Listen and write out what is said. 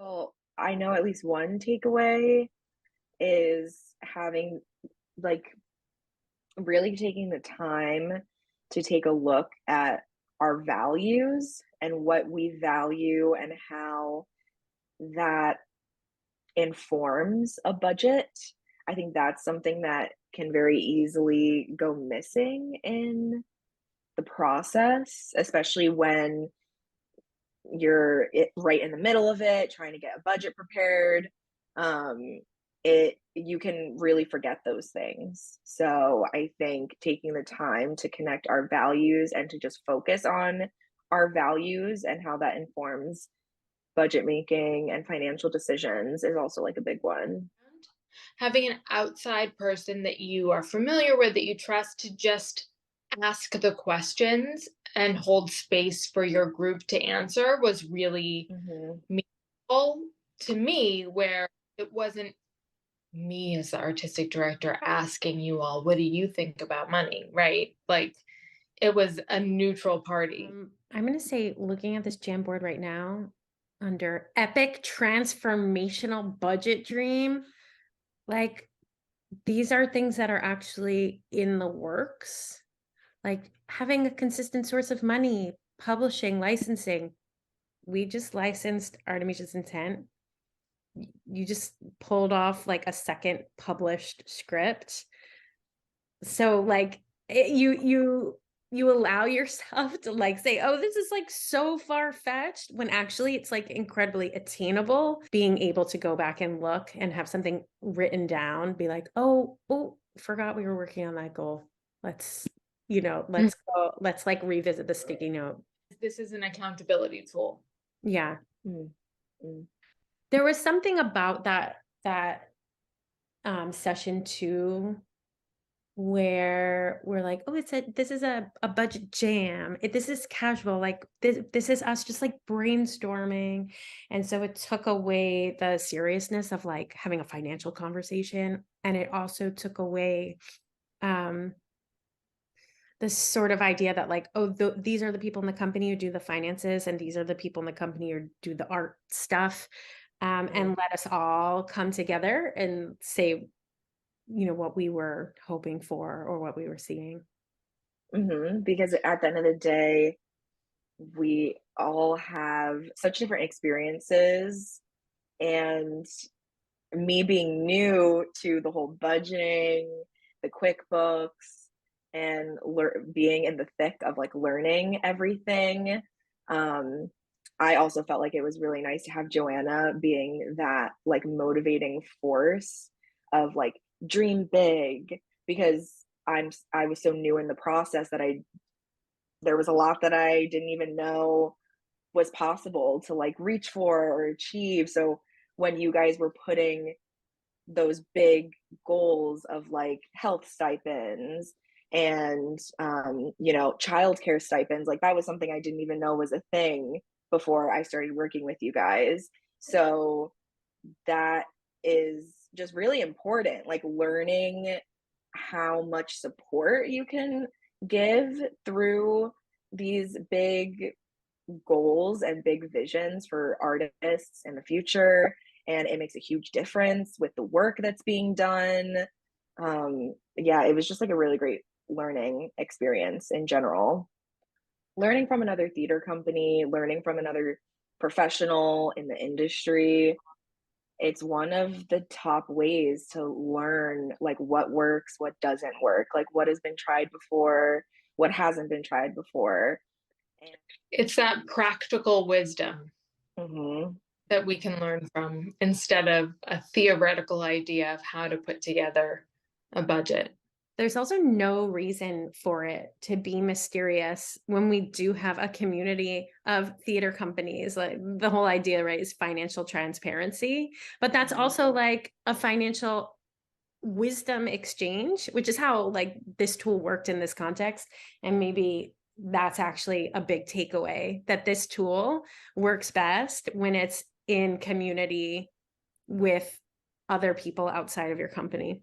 Well, I know at least one takeaway is having like really taking the time to take a look at our values and what we value and how that informs a budget. I think that's something that can very easily go missing in the process, especially when right in the middle of it, trying to get a budget prepared. It you can really forget those things. So I think taking the time to connect our values and to just focus on our values and how that informs budget making and financial decisions is also like a big one. Having an outside person that you are familiar with, that you trust to just ask the questions and hold space for your group to answer was really Mhm. meaningful to me, where it wasn't me as the artistic director asking you all, what do you think about money? Right? Like it was a neutral party. I'm going to say, looking at this Jamboard right now, under epic transformational budget dream, like these are things that are actually in the works, like having a consistent source of money, publishing, licensing. We just licensed Artemisia's Intent. You just pulled off like a second published script. So like you allow yourself to like say, oh, this is like so far-fetched, when actually it's like incredibly attainable. Being able to go back and look and have something written down, be like, oh, forgot we were working on that goal. Let's, Mm. let's go, let's like revisit the sticky note. This is an accountability tool. Yeah. Mm, mm. There was something about that session too, where we're like, oh, this is a budget jam. This is casual. Like this is us just like brainstorming. And so it took away the seriousness of like having a financial conversation. And it also took away um this sort of idea that like, oh, these are the people in the company who do the finances, and these are the people in the company who do the art stuff. Mm. And let us all come together and say, what we were hoping for or what we were seeing. Mhm, because at the end of the day, we all have such different experiences, and me being new to the whole budgeting, the QuickBooks, and being in the thick of like learning everything, um, I also felt like it was really nice to have Joanna being that like motivating force of like dream big, because I was so new in the process that I there was a lot that I didn't even know was possible to like reach for or achieve. So when you guys were putting those big goals of like health stipends and childcare stipends, like that was something I didn't even know was a thing before I started working with you guys. So that is just really important, like learning how much support you can give through these big goals and big visions for artists in the future. And it makes a huge difference with the work that's being done. Yeah, it was just like a really great learning experience in general. Learning from another theater company, learning from another professional in the industry, it's one of the top ways to learn like what works, what doesn't work, like what has been tried before, what hasn't been tried before. And It's that practical wisdom mhm. that we can learn from instead of a theoretical idea of how to put together a budget. There's also no reason for it to be mysterious when we do have a community of theater companies. Like the whole idea, right, is financial transparency, but that's Mhm. also like a financial wisdom exchange, which is how like this tool worked in this context. And maybe that's actually a big takeaway, that this tool works best when it's in community with other people outside of your company.